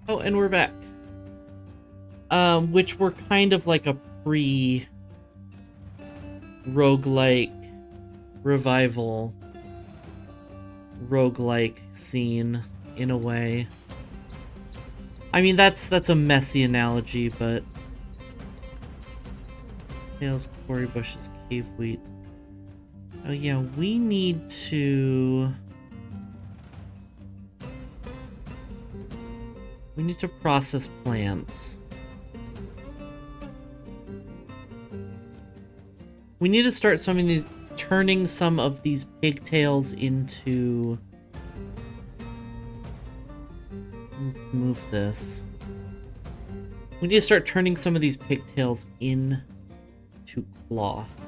Oh, and we're back. Which were kind of like a pre-roguelike revival roguelike scene in a way. I mean, that's a messy analogy, but Tails, quarry bushes, cave wheat. Oh yeah, we need to process plants. We need to start turning some of these pigtails into... Move this. We need to start turning some of these pigtails into cloth.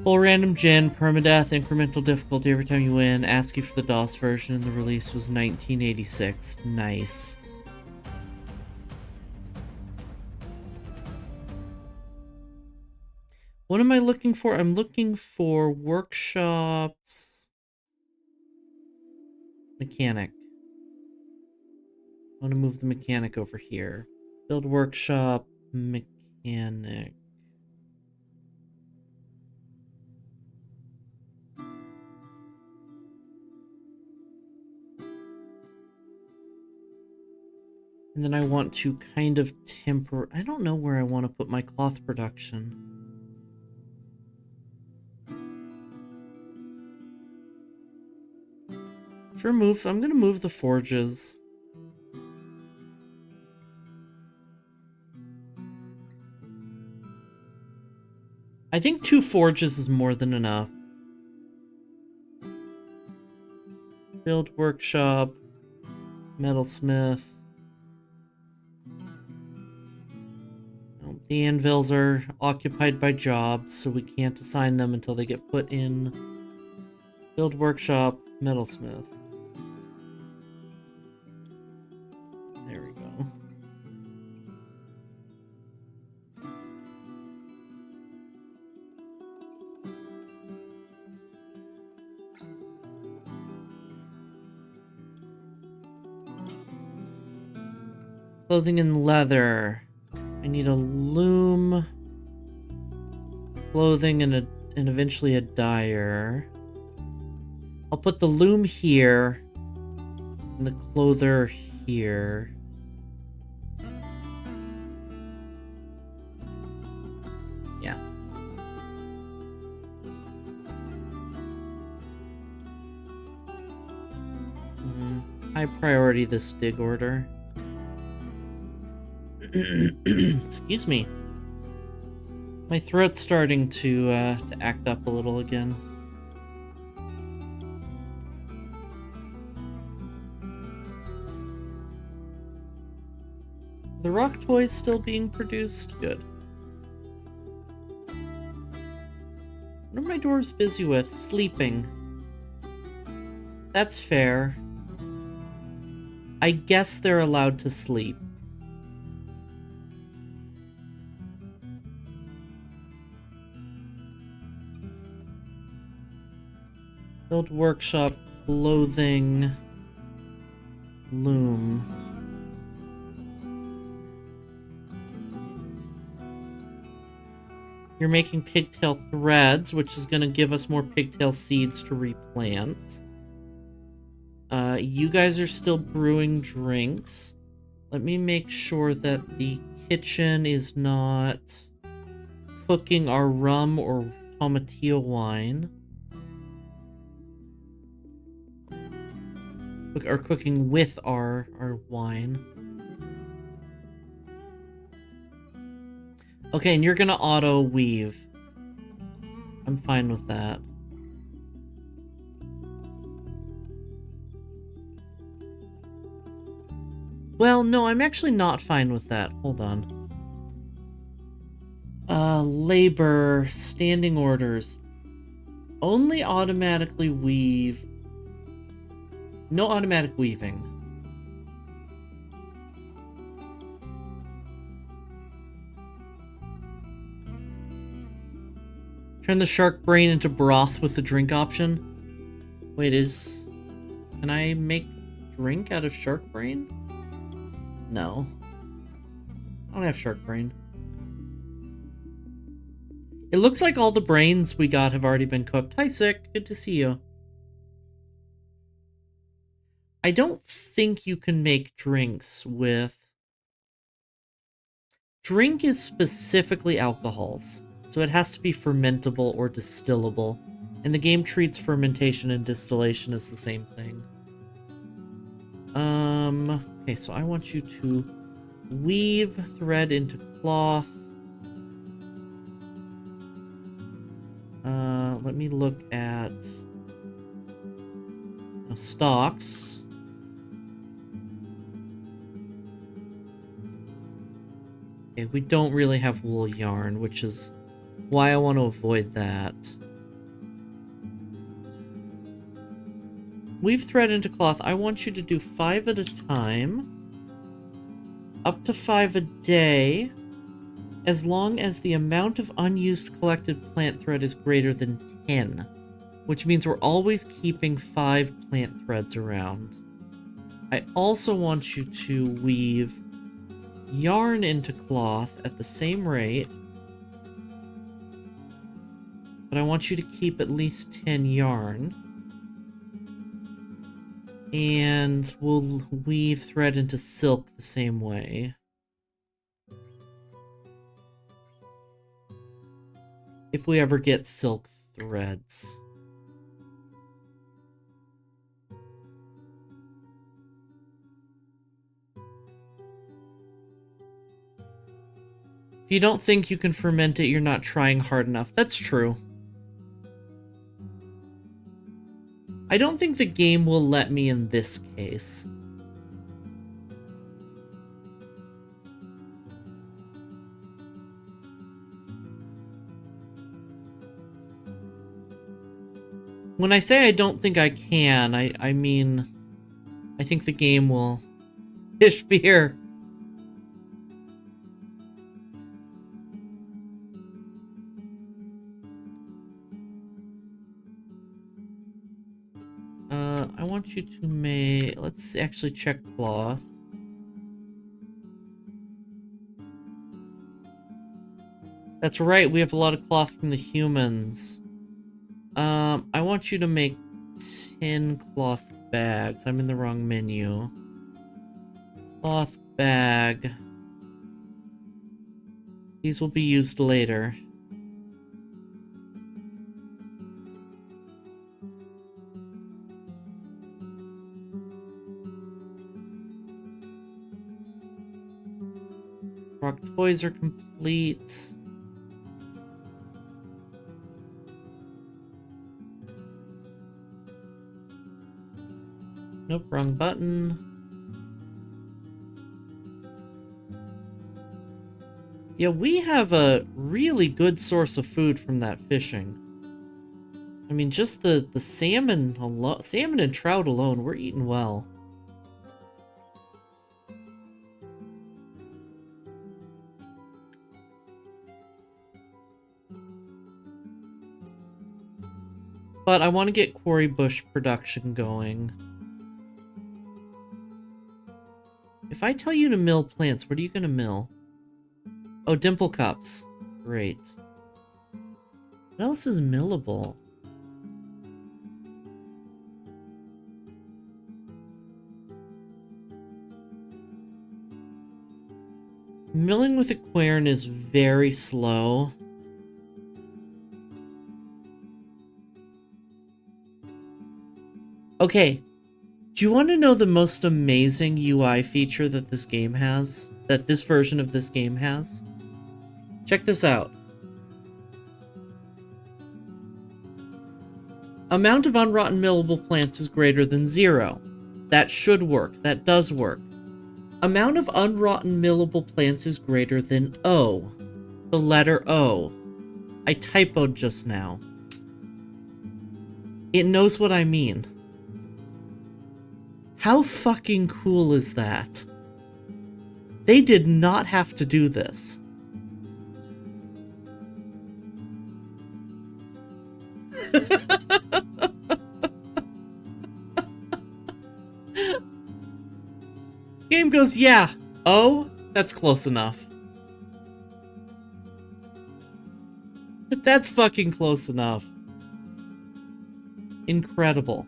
Full random gen, permadeath, incremental difficulty every time you win. Ask you for the DOS version, and the release was 1986. Nice. What am I looking for? I'm looking for workshops. Mechanic. I want to move the mechanic over here. Build workshop, mechanic. And then I want to kind of I don't know where I want to put my cloth production. I'm going to move the forges. I think 2 forges is more than enough. Build workshop, metalsmith. The anvils are occupied by jobs, so we can't assign them until they get put in. Build workshop, metalsmith. There we go. Clothing and leather. I need a loom, clothing, and eventually a dyer. I'll put the loom here, and the clother here. Yeah. High priority this dig order. Excuse me. My throat's starting to act up a little again. The rock toys still being produced? Good. What are my dwarves busy with? Sleeping. That's fair. I guess they're allowed to sleep. Build workshop, clothing, loom. You're making pigtail threads, which is going to give us more pigtail seeds to replant. You guys are still brewing drinks. Let me make sure that the kitchen is not cooking our rum or tomatillo wine. Or cooking with our wine. Okay, and you're gonna auto weave. I'm fine with that. Well, no, I'm actually not fine with that. Hold on. Labor, standing orders. Only automatically weave. No automatic weaving. Turn the shark brain into broth with the drink option. Wait, can I make drink out of shark brain? No. I don't have shark brain. It looks like all the brains we got have already been cooked. Hi, Sick. Good to see you. I don't think you can make drinks with... Drink is specifically alcohols, so it has to be fermentable or distillable, and the game treats fermentation and distillation as the same thing. Okay, so I want you to weave thread into cloth. Let me look at stocks. Okay, we don't really have wool yarn, which is why I want to avoid that. Weave thread into cloth. I want you to do 5 at a time. Up to 5 a day. As long as the amount of unused collected plant thread is greater than 10. Which means we're always keeping 5 plant threads around. I also want you to weave yarn into cloth at the same rate. But I want you to keep at least 10 yarn. And we'll weave thread into silk the same way. If we ever get silk threads. If you don't think you can ferment it, you're not trying hard enough. That's true. I don't think the game will let me in this case. When I say I don't think I can, I mean, I think the game will... Fish beer! I want you to make... Let's actually check cloth. That's right, we have a lot of cloth from the humans. I want you to make 10 cloth bags. I'm in the wrong menu. Cloth bag. These will be used later. Rock toys are complete. Nope, wrong button. Yeah, we have a really good source of food from that fishing. I mean, just the salmon alone, salmon and trout alone, we're eating well. But I want to get quarry bush production going. If I tell you to mill plants, what are you going to mill? Oh, dimple cups. Great. What else is millable? Milling with a quern is very slow. Okay. Do you want to know the most amazing UI feature that this game has? That this version of this game has? Check this out. Amount of unrotten millable plants is greater than 0. That should work. That does work. Amount of unrotten millable plants is greater than O. The letter O. I typoed just now. It knows what I mean. How fucking cool is that? They did not have to do this. Game goes, yeah. Oh, that's close enough. That's fucking close enough. Incredible.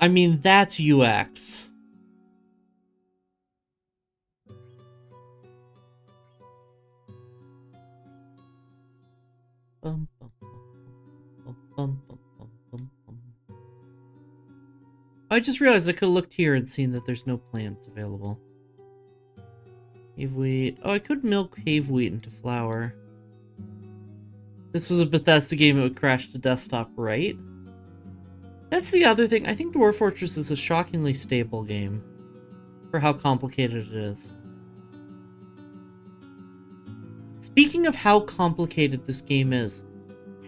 I mean, that's UX. I just realized I could have looked here and seen that there's no plants available. Cave wheat. Oh, I could milk cave wheat into flour. This was a Bethesda game, it would crash to desktop, right? That's the other thing. I think Dwarf Fortress is a shockingly stable game for how complicated it is. Speaking of how complicated this game is,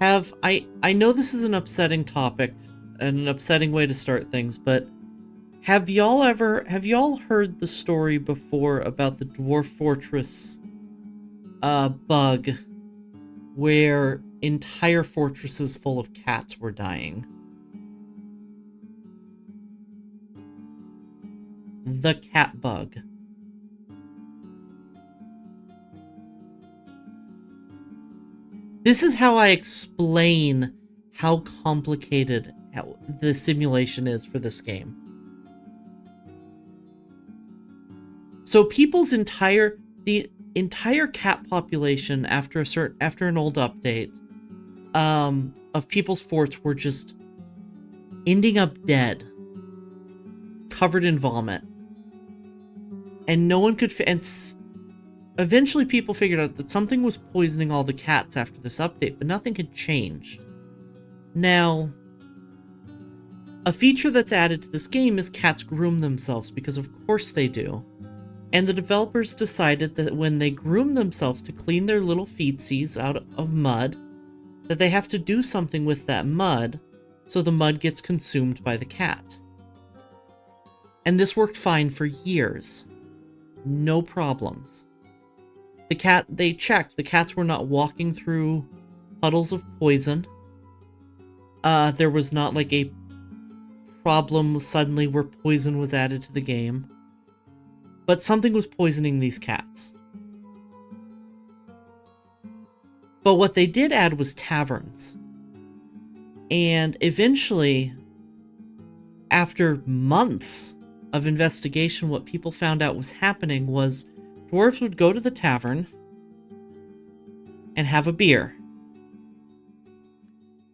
I know this is an upsetting topic and an upsetting way to start things, but have y'all heard the story before about the Dwarf Fortress bug where entire fortresses full of cats were dying? The cat bug. This is how I explain how complicated the simulation is for this game. So the entire cat population after an old update of people's forts were just ending up dead, covered in vomit, and no one could. Eventually, people figured out that something was poisoning all the cats after this update, but nothing had changed. Now, a feature that's added to this game is cats groom themselves, because of course they do. And the developers decided that when they groom themselves to clean their little feetsies out of mud, that they have to do something with that mud, so the mud gets consumed by the cat. And this worked fine for years. No problems. They checked. The cats were not walking through puddles of poison. There was not like a problem suddenly where poison was added to the game. But something was poisoning these cats. But what they did add was taverns. And eventually, after months of investigation, what people found out was happening was dwarves would go to the tavern and have a beer.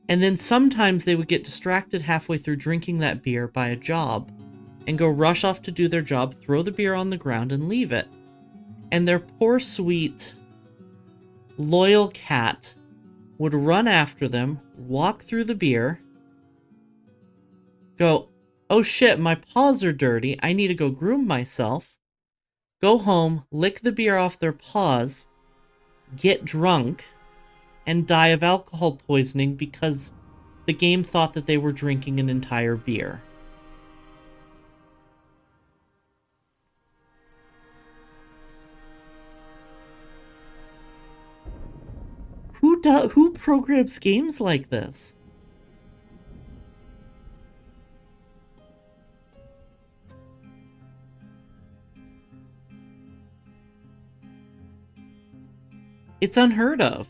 And then sometimes they would get distracted halfway through drinking that beer by a job and go rush off to do their job, throw the beer on the ground, and leave it. And their poor, sweet, loyal cat would run after them, walk through the beer, go, oh shit, my paws are dirty, I need to go groom myself, go home, lick the beer off their paws, get drunk, and die of alcohol poisoning because the game thought that they were drinking an entire beer. Who programs games like this? It's unheard of.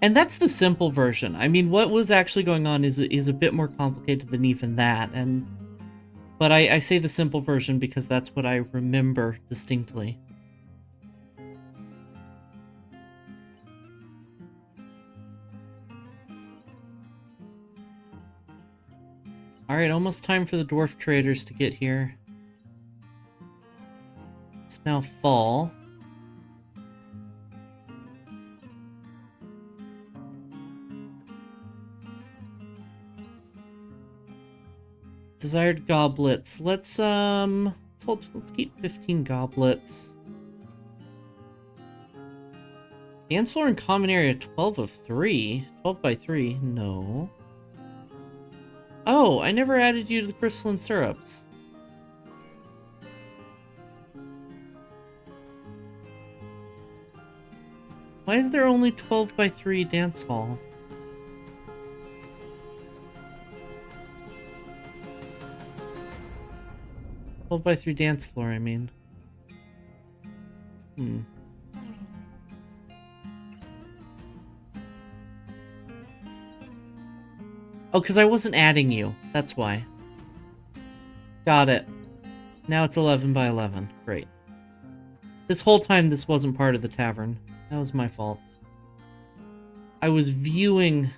And that's the simple version. I mean, what was actually going on is a bit more complicated than even that. But I say the simple version because that's what I remember distinctly. Alright, almost time for the dwarf traders to get here. It's now fall. Desired goblets. Let's keep 15 goblets. Dance floor in common area 12 of 3. 12 by 3. No. Oh, I never added you to the crystalline syrups. Why is there only 12 by 3 dance hall? By 3 dance floor, I mean. Oh, because I wasn't adding you. That's why. Got it. Now it's 11 by 11. Great. This whole time, this wasn't part of the tavern. That was my fault. I was viewing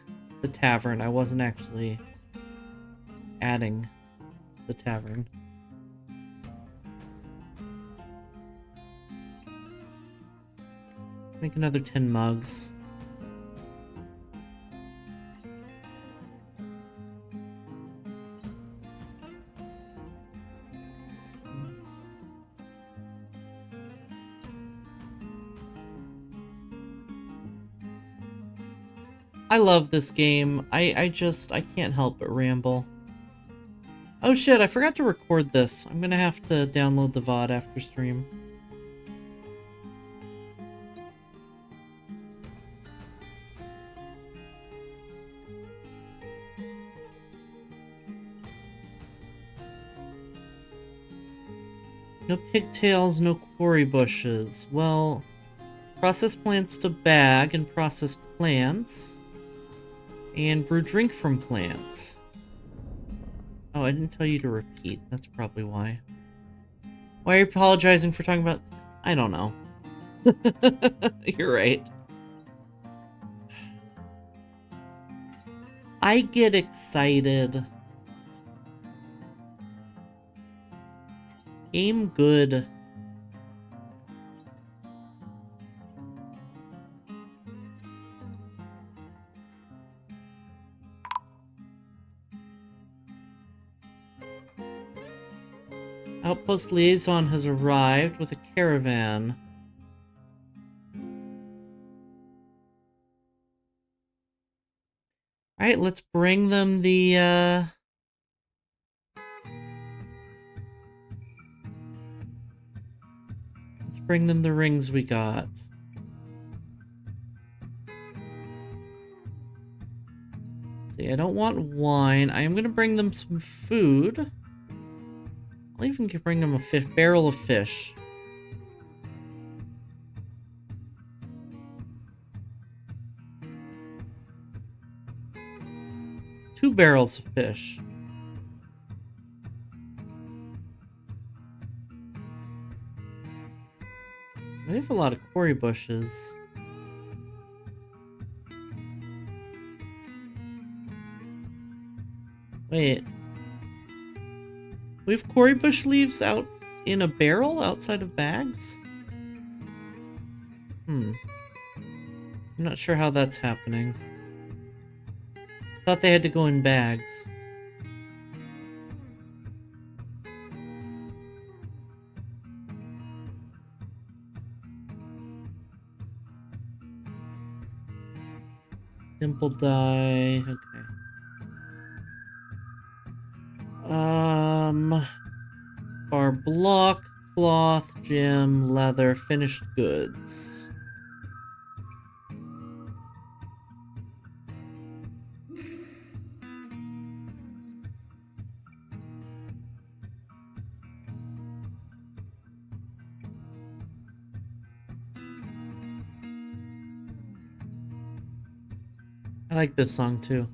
the tavern. I wasn't actually adding the tavern. Make another 10 mugs. I love this game. I can't help but ramble. Oh shit, I forgot to record this. I'm gonna have to download the VOD after stream. No pigtails, no quarry bushes. Well, process plants to bag and process plants. And brew drink from plants. Oh, I didn't tell you to repeat. That's probably why. Why are you apologizing for talking about... I don't know. You're right. I get excited. Game good. Outpost liaison has arrived with a caravan. Alright, let's bring them the, Let's bring them the rings we got. See, I don't want wine. I am gonna bring them some food. I'll even bring them a barrel of fish. Two barrels of fish. We have a lot of quarry bushes. Wait. We have quarry bush leaves out in a barrel outside of bags? I'm not sure how that's happening. Thought they had to go in bags. Dimple dye, okay. Bar block, cloth, gem, leather, finished goods. I like this song too.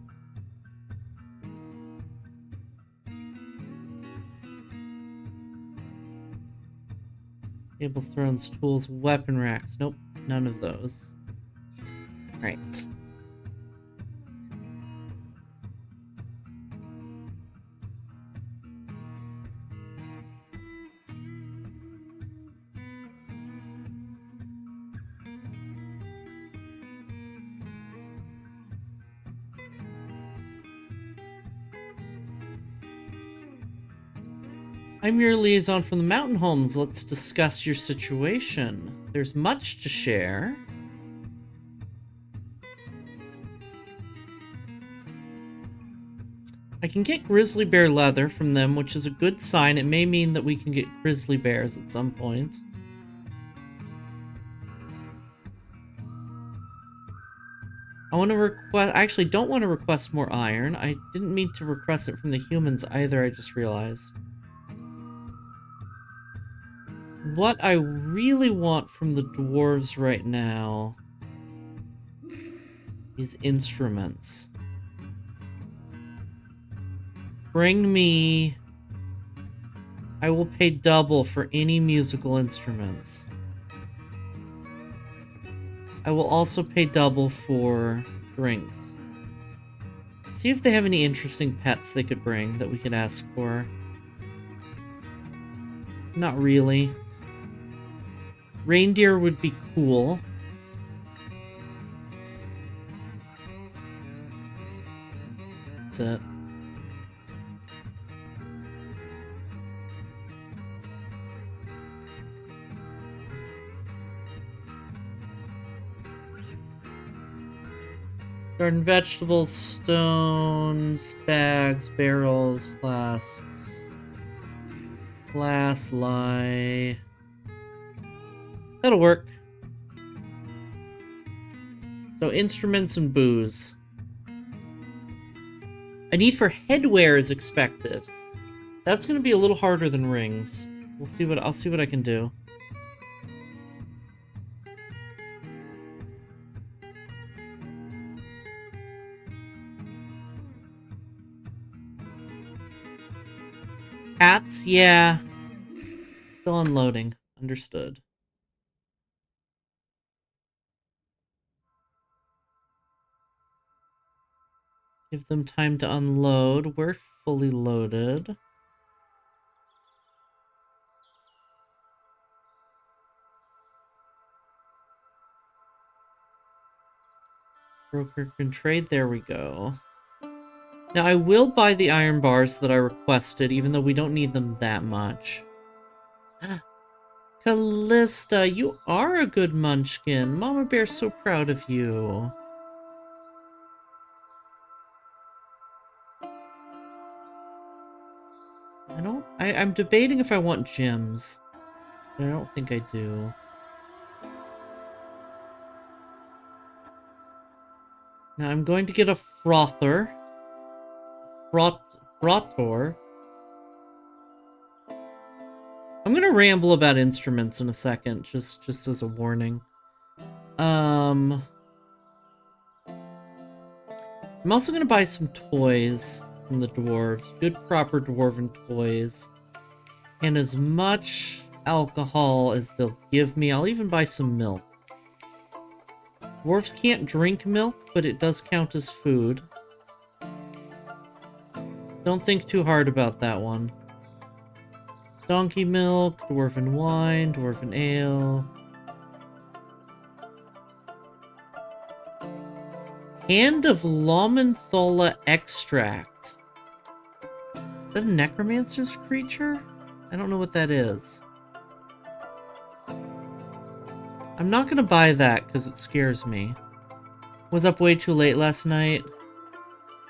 Tables, thrones, tools, weapon racks. Nope, none of those. Right. I'm your liaison from the mountain homes. Let's discuss your situation. There's much to share. I can get grizzly bear leather from them, which is a good sign. It may mean that we can get grizzly bears at some point. I want to request... I actually don't want to request more iron. I didn't mean to request it from the humans either, I just realized. What I really want from the dwarves right now is instruments. Bring me... I will pay double for any musical instruments. I will also pay double for drinks. See if they have any interesting pets they could bring that we could ask for. Not really. Reindeer would be cool. That's it. Garden vegetables, stones, bags, barrels, flasks. Glass, lye. That'll work. So instruments and booze. A need for headwear is expected. That's gonna be a little harder than rings. I'll see what I can do. Hats, yeah. Still unloading. Understood. Give them time to unload. We're fully loaded. Broker can trade. There we go. Now, I will buy the iron bars that I requested, even though we don't need them that much. Callista, you are a good munchkin. Mama Bear's so proud of you. I'm debating if I want gems. But I don't think I do. Now, I'm going to get a frother. Frottor. I'm gonna ramble about instruments in a second, just as a warning. I'm also gonna buy some toys from the dwarves. Good, proper dwarven toys. And as much alcohol as they'll give me. I'll even buy some milk. Dwarves can't drink milk, but it does count as food. Don't think too hard about that one. Donkey milk, dwarven wine, dwarven ale. Hand of Lomenthola extract. Is that a necromancer's creature? I don't know what that is. I'm not gonna buy that because it scares me. Was up way too late last night.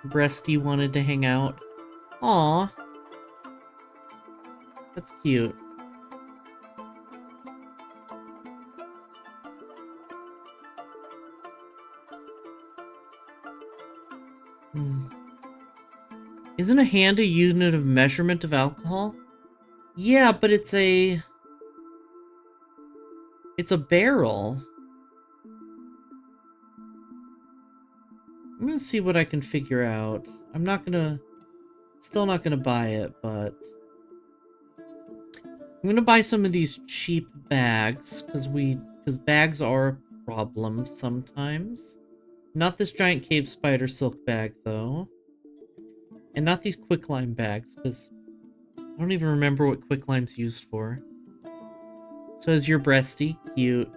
Breasty wanted to hang out. Aww. That's cute. Isn't a hand a unit of measurement of alcohol? Yeah, but it's a barrel. I'm gonna see what I can figure out. Still not gonna buy it, but I'm gonna buy some of these cheap bags, because bags are a problem sometimes. Not this giant cave spider silk bag, though. And not these quicklime bags, because I don't even remember what quicklime's used for. So is your breasty. Cute.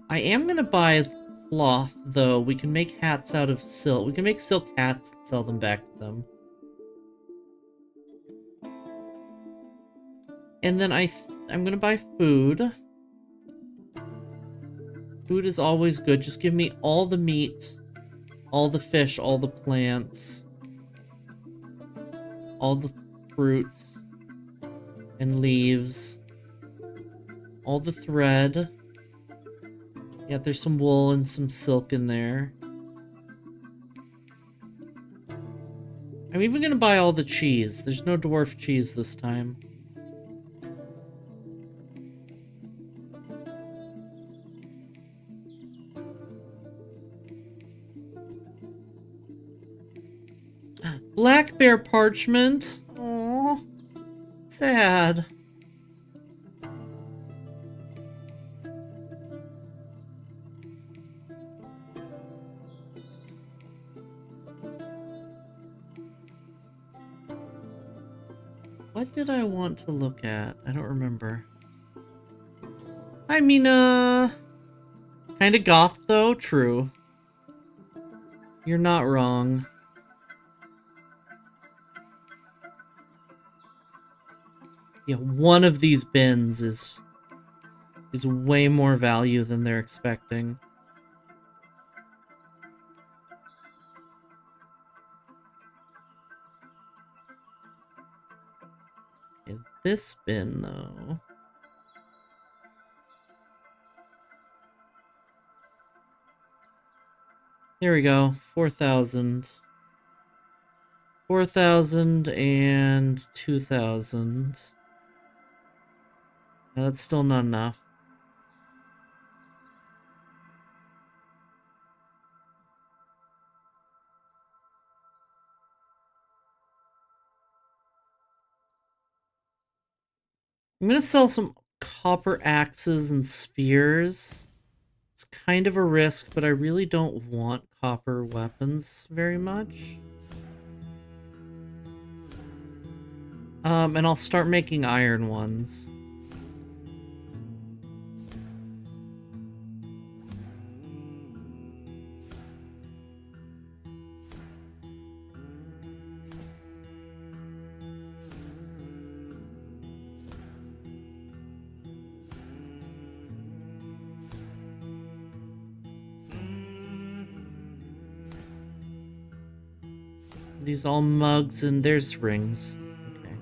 I am gonna buy cloth, though. We can make hats out of silk. We can make silk hats and sell them back to them. And then I'm gonna buy food. Food is always good. Just give me all the meat all the fish, all the plants, all the fruits and leaves, all the thread. Yeah, there's some wool and some silk in there. I'm even gonna buy all the cheese. There's no dwarf cheese this time. Black bear parchment. Aww. Sad. What did I want to look at? I don't remember. I mean, kinda goth though, true. You're not wrong. Yeah, one of these bins is way more value than they're expecting. Okay, this bin though. There we go, 4,000. 4,000 and 2,000. No, that's still not enough. I'm gonna sell some copper axes and spears. It's kind of a risk, but I really don't want copper weapons very much. And I'll start making iron ones. These all mugs and there's rings. Okay.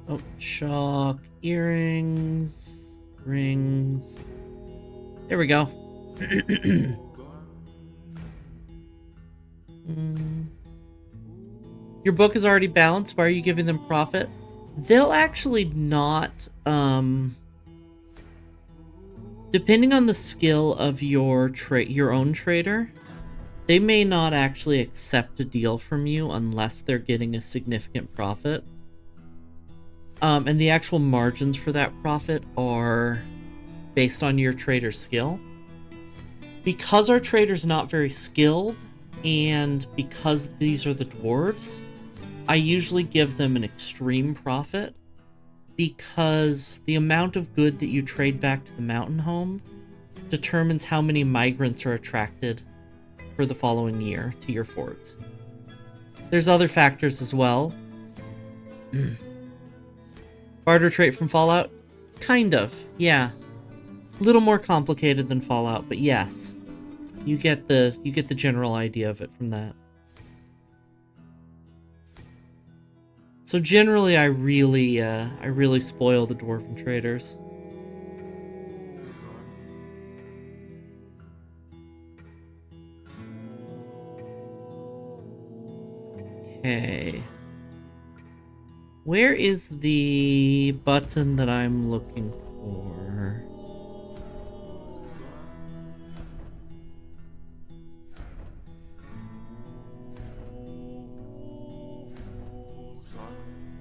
Oh, chalk, earrings, rings. There we go. Your book is already balanced. Why are you giving them profit? They'll actually not, depending on the skill of your own trader, they may not actually accept a deal from you unless they're getting a significant profit. And the actual margins for that profit are based on your trader's skill. Because our trader's not very skilled, and because these are the dwarves, I usually give them an extreme profit, because the amount of good that you trade back to the mountain home determines how many migrants are attracted for the following year to your fort. There's other factors as well. Barter trait from Fallout? Kind of, yeah. A little more complicated than Fallout, but yes. You get the general idea of it from that. So generally I really spoil the dwarven traders. Okay. Where is the button that I'm looking for?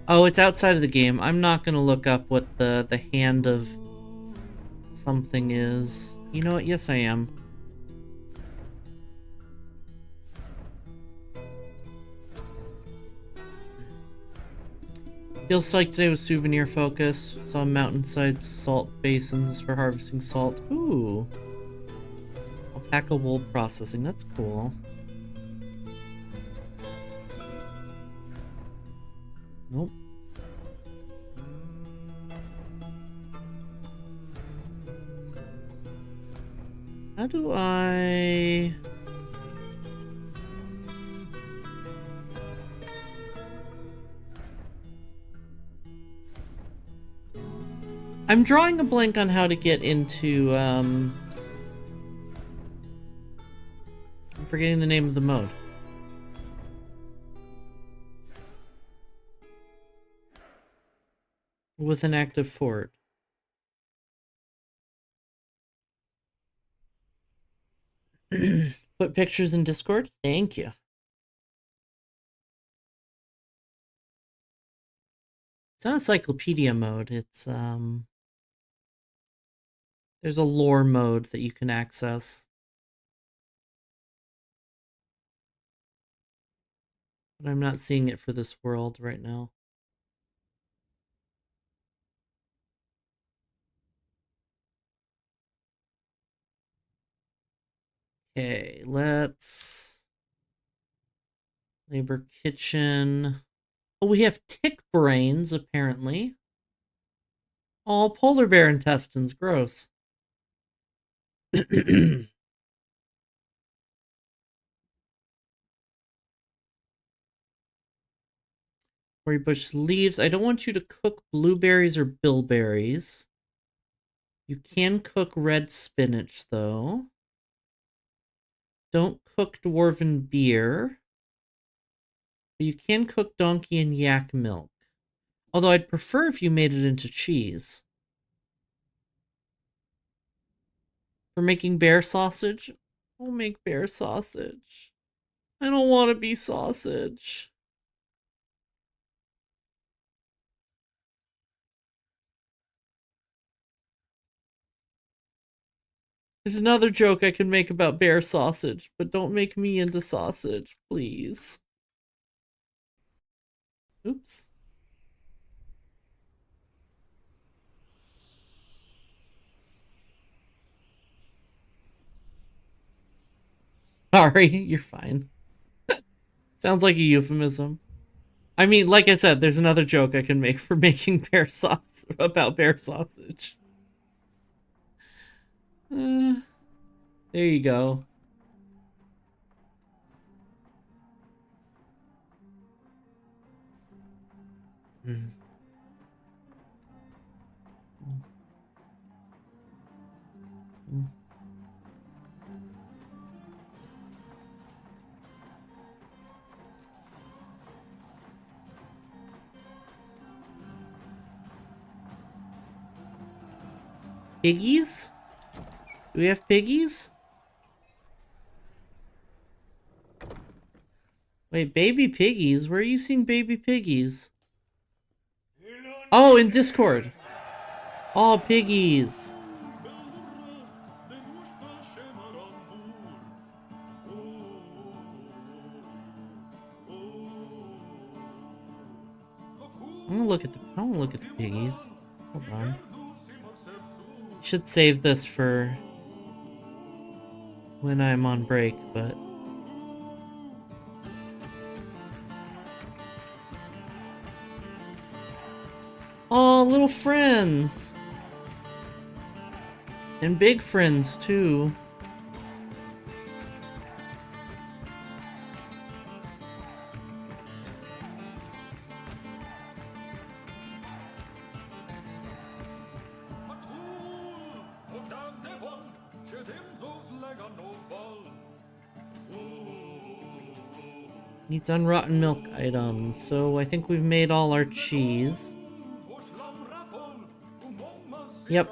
Oh, it's outside of the game. I'm not gonna look up what the hand of something is. You know what? Yes, I am. Feels like today was souvenir focus. Saw mountainside salt basins for harvesting salt. Ooh. Alpaca wool processing. That's cool. Nope. How do I... I'm drawing a blank on how to get into, I'm forgetting the name of the mode. With an active fort. Put pictures in Discord? Thank you. It's not encyclopedia mode, it's, there's a lore mode that you can access. But I'm not seeing it for this world right now. Okay, let's... Labor kitchen. Oh, we have tick brains, apparently. All polar bear intestines, gross. Curry bush leaves. I don't want you to cook blueberries or bilberries. You can cook red spinach, though. Don't cook dwarven beer. But you can cook donkey and yak milk. Although I'd prefer if you made it into cheese. For making bear sausage? I'll make bear sausage. I don't want to be sausage. There's another joke I can make about bear sausage, but don't make me into sausage, please. Oops. Sorry, you're fine. Sounds like a euphemism. I mean, like I said, there's another joke I can make for making bear sauce about bear sausage. There you go. Mm. Mm. Piggies? Do we have piggies? Wait, baby piggies? Where are you seeing baby piggies? Oh, in Discord. Oh, piggies. I want to look at the piggies. Hold on. Should save this for when I'm on break, but oh, little friends. And big friends too. Needs unrotten milk items, so I think we've made all our cheese. Yep.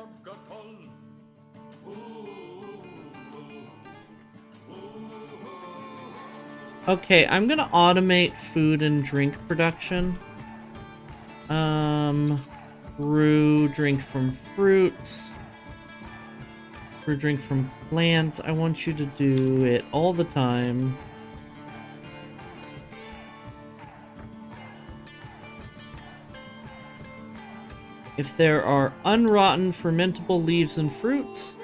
Okay, I'm gonna automate food and drink production. Brew drink from fruit. Brew drink from plant. I want you to do it all the time. If there are unrotten fermentable leaves and fruits,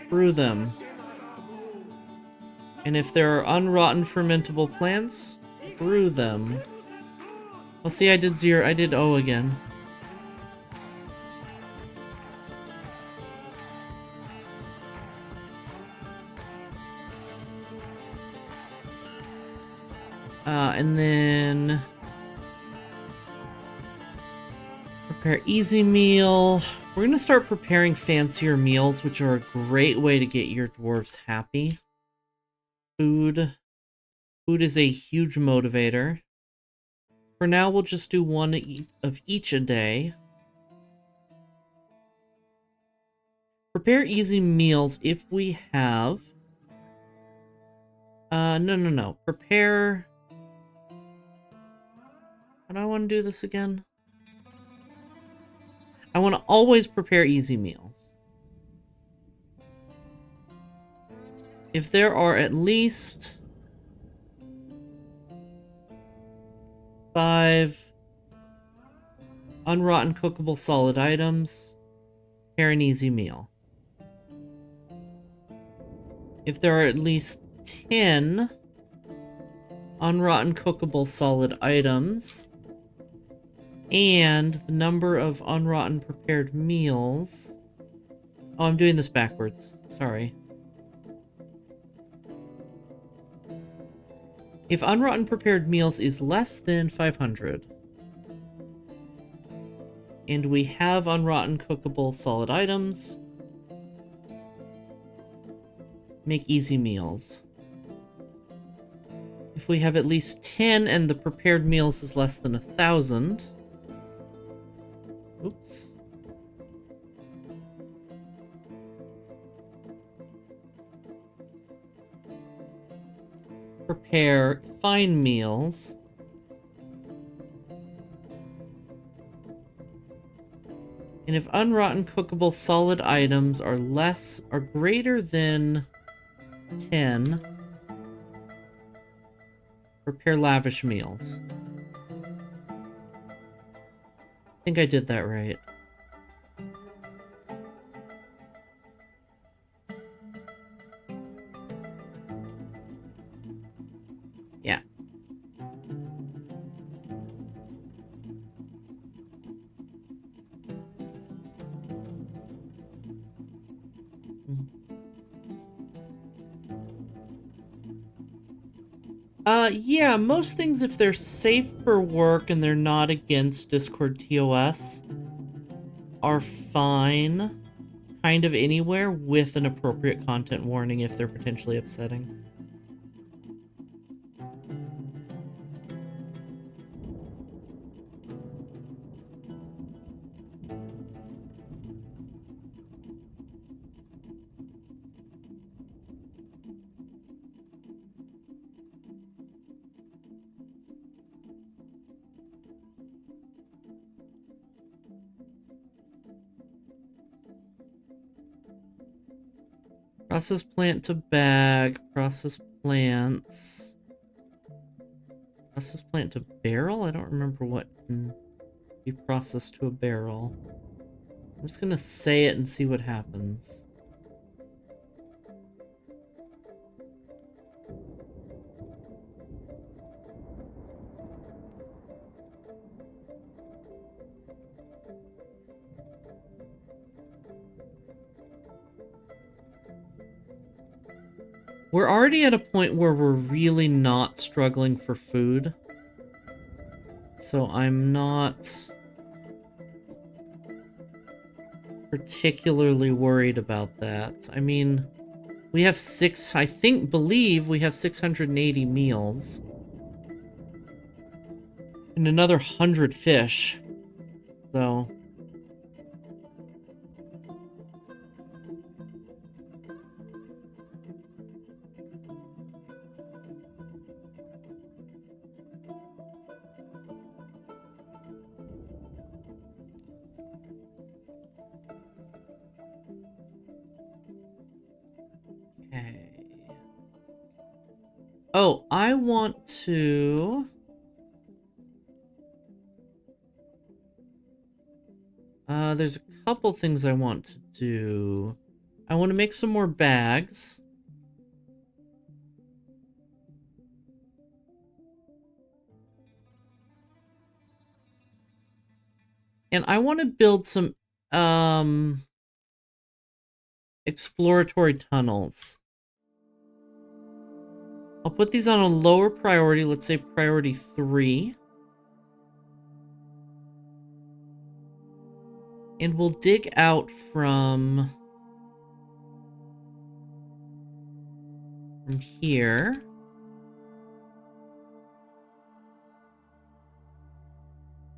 brew them. And if there are unrotten fermentable plants, brew them. Well, see, I did 0. I did O again. And then prepare easy meal. We're gonna start preparing fancier meals, which are a great way to get your dwarves happy. Food. Food is a huge motivator. For now, we'll just do one of each a day. Prepare easy meals if we have... No. Prepare... How do I want to do this again? I want to always prepare easy meals. If there are at least 5 unrotten cookable solid items, prepare an easy meal. If there are at least 10 unrotten cookable solid items, and the number of unrotten prepared meals... Oh, I'm doing this backwards. Sorry. If unrotten prepared meals is less than 500, and we have unrotten cookable solid items, make easy meals. If we have at least 10 and the prepared meals is less than 1,000... Oops. Prepare fine meals. And if unrotten cookable solid items are greater than 10, prepare lavish meals. I think I did that right. Yeah. Yeah, most things, if they're safe for work and they're not against Discord TOS, are fine kind of anywhere with an appropriate content warning if they're potentially upsetting. Process plant to bag, process plants. Process plant to barrel? I don't remember what can be processed to a barrel. I'm just gonna say it and see what happens. We're already at a point where we're really not struggling for food. So I'm not particularly worried about that. I mean, we have believe we have 680 meals. And another 100 fish. So... Okay. Oh, I want to... There's a couple things I want to do. I want to make some more bags. And I want to build some, exploratory tunnels. I'll put these on a lower priority, let's say priority 3. And we'll dig out from here.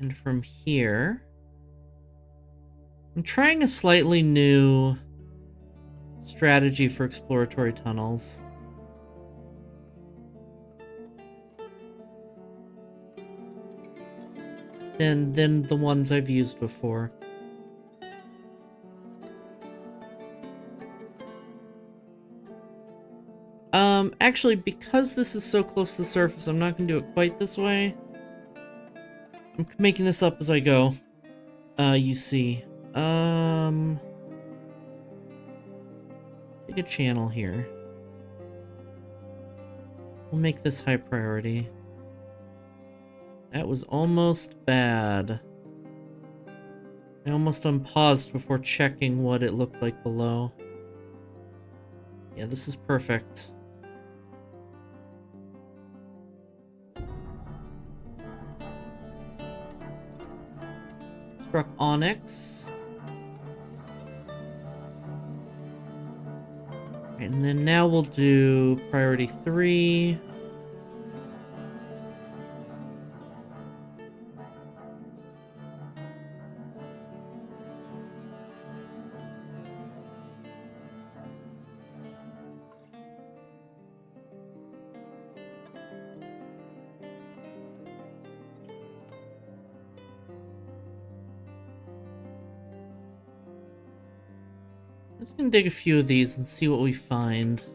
And from here. I'm trying a slightly new strategy for exploratory tunnels. Than the ones I've used before. Actually, because this is so close to the surface, I'm not going to do it quite this way. I'm making this up as I go. You see. Take a channel here. We'll make this high priority. That was almost bad. I almost unpaused before checking what it looked like below. Yeah, this is perfect. Struck onyx. And then now we'll do priority 3. I'm just gonna dig a few of these and see what we find.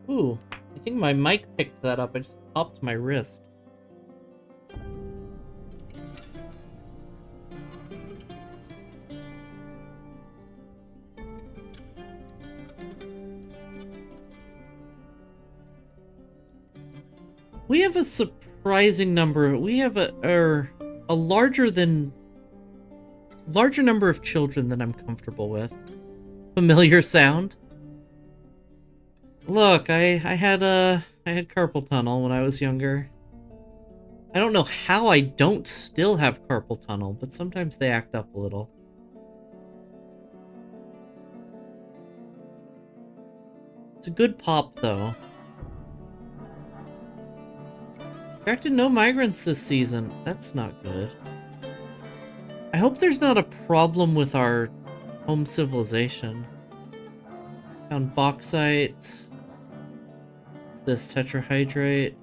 Ooh, I think my mic picked that up. I just popped my wrist. We have a surprising number. We have a larger number of children than I'm comfortable with. Familiar sound. Look, I had carpal tunnel when I was younger. I don't know how I don't still have carpal tunnel, but sometimes they act up a little. It's a good pop, though. Attracted no migrants this season. That's not good. I hope there's not a problem with our home civilization. Found bauxite. What's this? Tetrahydrate.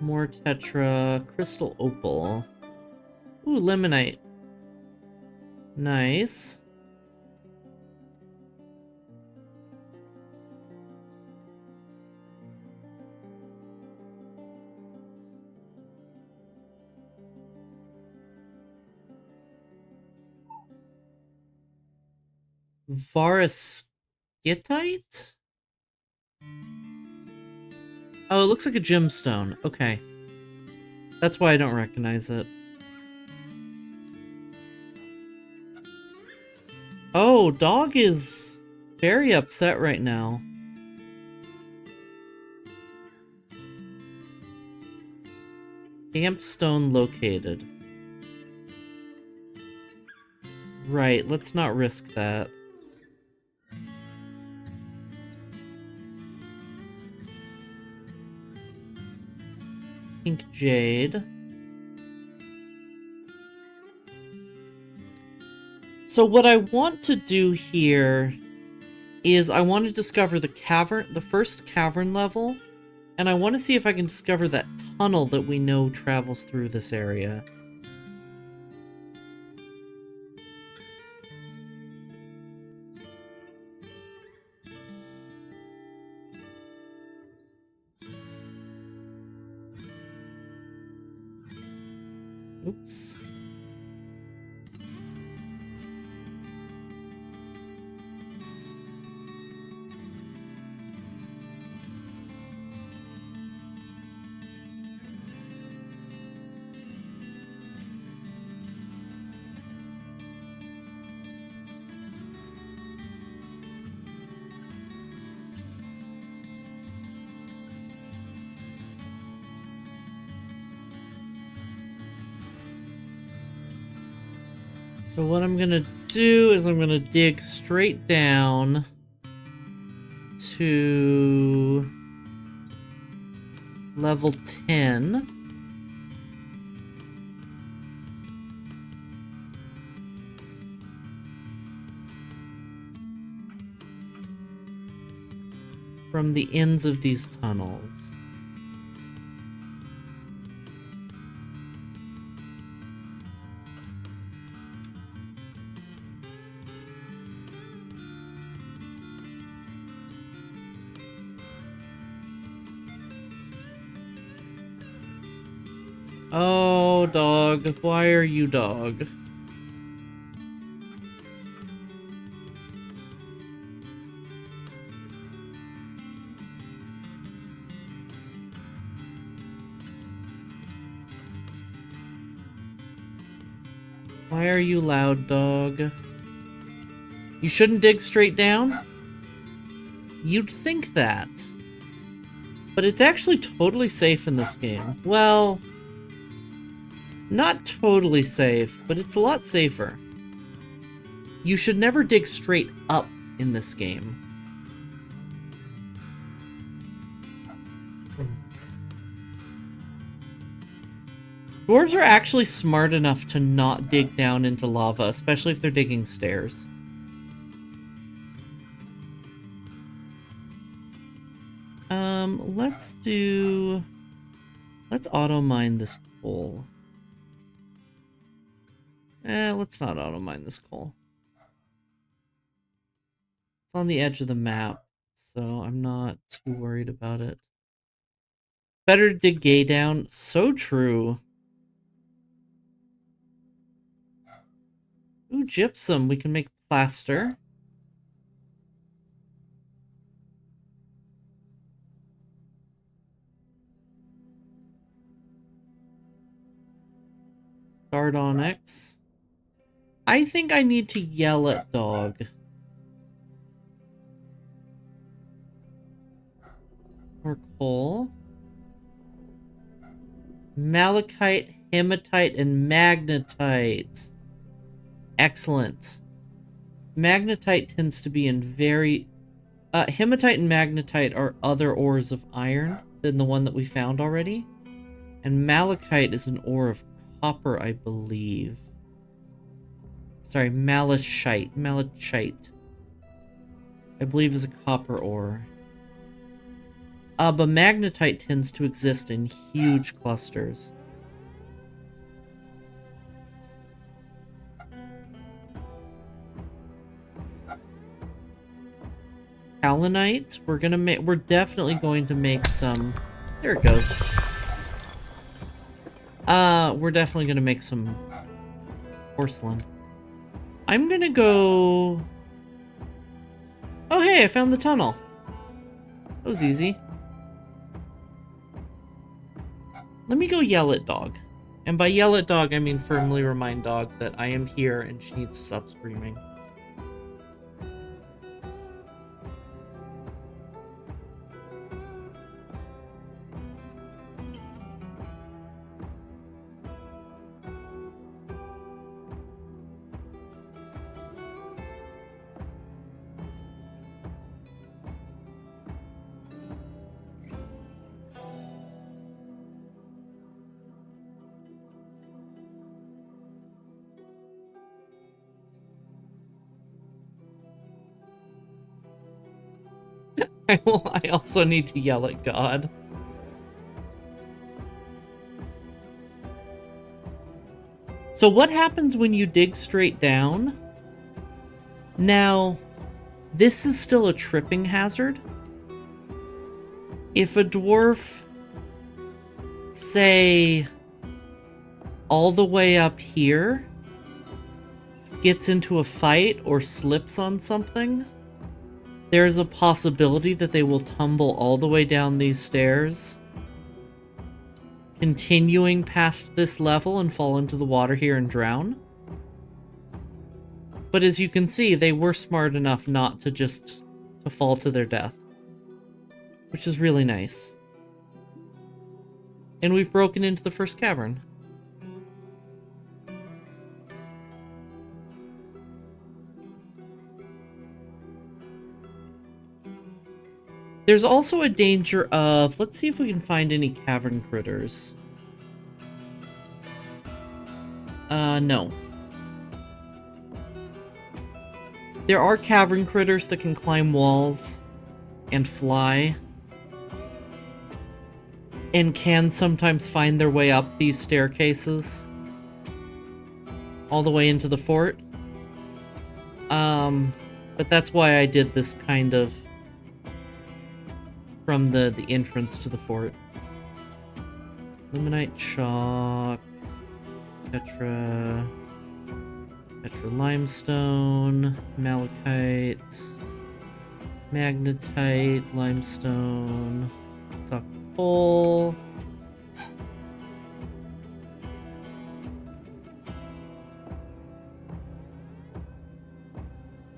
More tetra. Crystal opal. Ooh, limonite. Nice. Varusskitite? Oh, it looks like a gemstone. Okay. That's why I don't recognize it. Oh, dog is very upset right now. Campstone located. Right, let's not risk that. Pink jade. So what I want to do here is I want to discover the cavern, the first cavern level, and I want to see if I can discover that tunnel that we know travels through this area. Oops. So what I'm gonna do is I'm gonna dig straight down to level 10. From the ends of these tunnels. Oh, dog. Why are you dog? Why are you loud, dog? You shouldn't dig straight down? You'd think that. But it's actually totally safe in this game. Well, not totally safe, but it's a lot safer. You should never dig straight up in this game. Dwarves are actually smart enough to not dig down into lava, especially if they're digging stairs. Let's auto mine this coal. Let's not auto mine this coal. It's on the edge of the map, so I'm not too worried about it. Better to dig gay down. So true. Ooh, gypsum. We can make plaster. Sardonyx. I think I need to yell at dog. Or coal. Malachite, hematite, and magnetite. Excellent. Magnetite tends to be in very... hematite and magnetite are other ores of iron than the one that we found already. And malachite is an ore of copper, I believe. Sorry, malachite. Malachite. I believe is a copper ore. But magnetite tends to exist in huge clusters. Kaolinite. We're definitely going to make some. There it goes. We're definitely gonna make some porcelain. I'm gonna go. Oh hey, I found the tunnel. That was easy. Let me go yell at dog. And by yell at dog, I mean firmly remind dog that I am here and she needs to stop screaming. I also need to yell at God. So what happens when you dig straight down? Now, this is still a tripping hazard. If a dwarf, say, all the way up here gets into a fight or slips on something, there's a possibility that they will tumble all the way down these stairs, continuing past this level and fall into the water here and drown. But as you can see, they were smart enough not to just to fall to their death, which is really nice. And we've broken into the first cavern. There's also a danger of, let's see if we can find any cavern critters. No. There are cavern critters that can climb walls and fly, and can sometimes find their way up these staircases all the way into the fort. But that's why I did this kind of from the entrance to the fort. Limonite chalk, Petra limestone, malachite, magnetite, limestone, sock coal.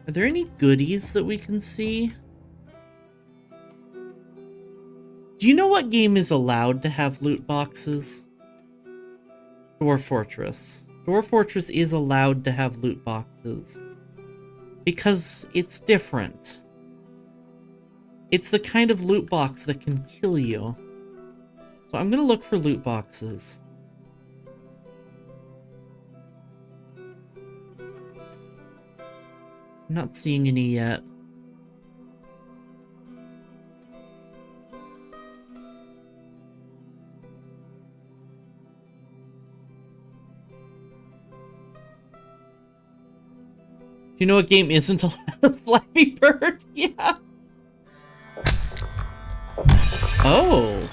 Are there any goodies that we can see? Do you know what game is allowed to have loot boxes? Dwarf Fortress. Dwarf Fortress is allowed to have loot boxes because it's different. It's the kind of loot box that can kill you. So I'm gonna look for loot boxes. I'm not seeing any yet. Do you know what game isn't allowed? Flappy Bird? Yeah. Oh.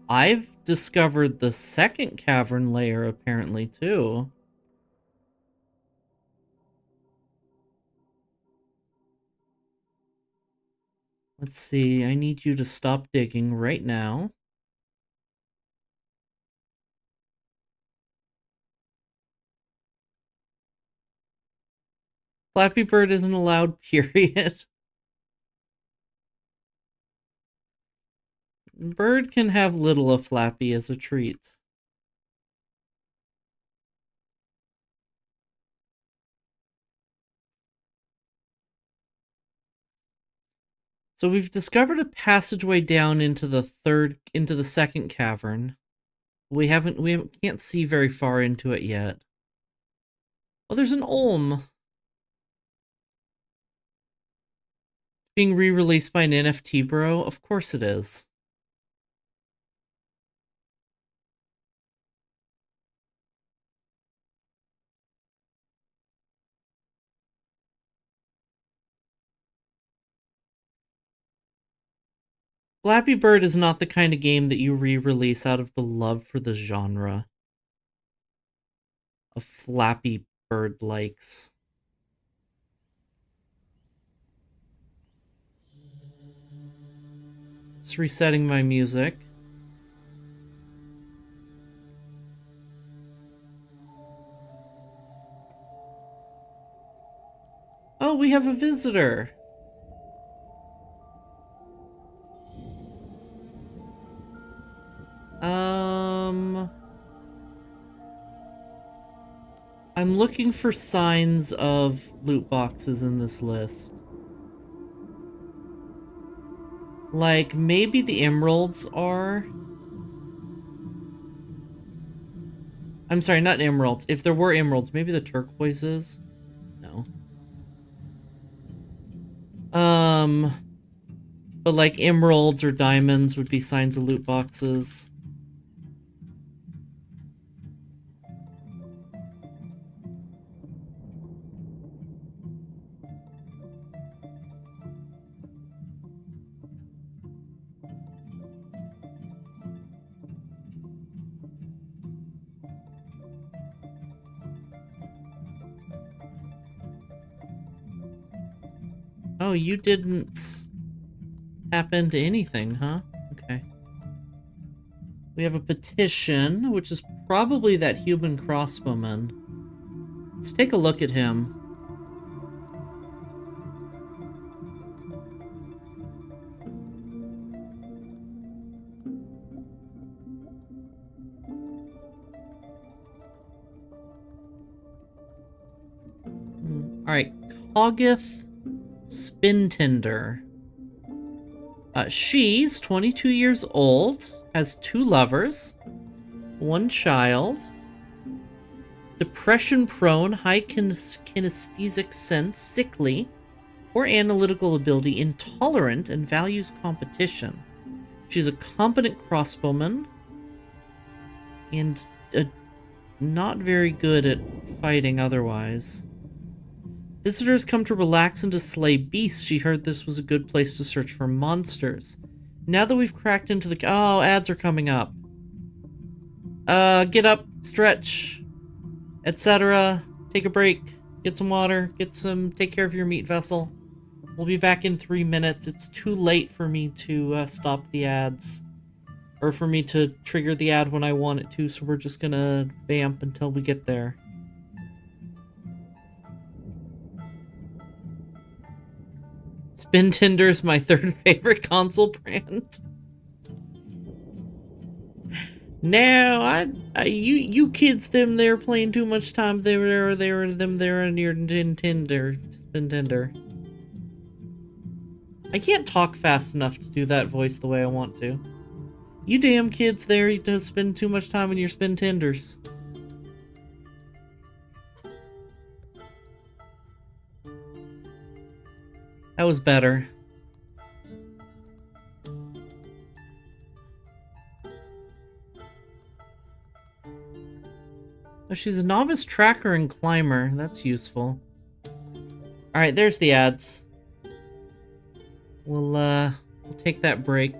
I've discovered the second cavern layer apparently too. Let's see, I need you to stop digging right now. Flappy Bird isn't allowed, period. Bird can have little of Flappy as a treat. So we've discovered a passageway down into the second cavern. We can't see very far into it yet. Oh, there's an Olm. Being re-released by an NFT bro? Of course it is. Flappy Bird is not the kind of game that you re-release out of the love for the genre of Flappy Bird likes. Just resetting my music. Oh, we have a visitor. I'm looking for signs of loot boxes in this list. Like, maybe the emeralds are... I'm sorry, not emeralds. If there were emeralds, maybe the turquoises? No. But like emeralds or diamonds would be signs of loot boxes. Oh, you didn't tap into anything, huh? Okay. We have a petition, which is probably that human crossbowman. Let's take a look at him. Alright, Coggith Spintender. She's 22 years old, has 2 lovers, 1 child, depression-prone, high kinesthetic sense, sickly, poor analytical ability, intolerant, and values competition. She's a competent crossbowman, and not very good at fighting otherwise. Visitors come to relax and to slay beasts. She heard this was a good place to search for monsters. Now that we've cracked into the... Oh, ads are coming up. Get up, stretch, etc. Take a break, get some water, take care of your meat vessel. We'll be back in 3 minutes. It's too late for me to stop the ads. Or for me to trigger the ad when I want it to, so we're just gonna vamp until we get there. Spintender's my 3rd favorite console brand. No, you kids, they're playing too much time. They're on your Nintendo, Spintender. I can't talk fast enough to do that voice the way I want to. You damn kids there, you don't spend too much time on your Spintenders. That was better. Oh, she's a novice tracker and climber. That's useful. Alright, there's the ads. We'll take that break.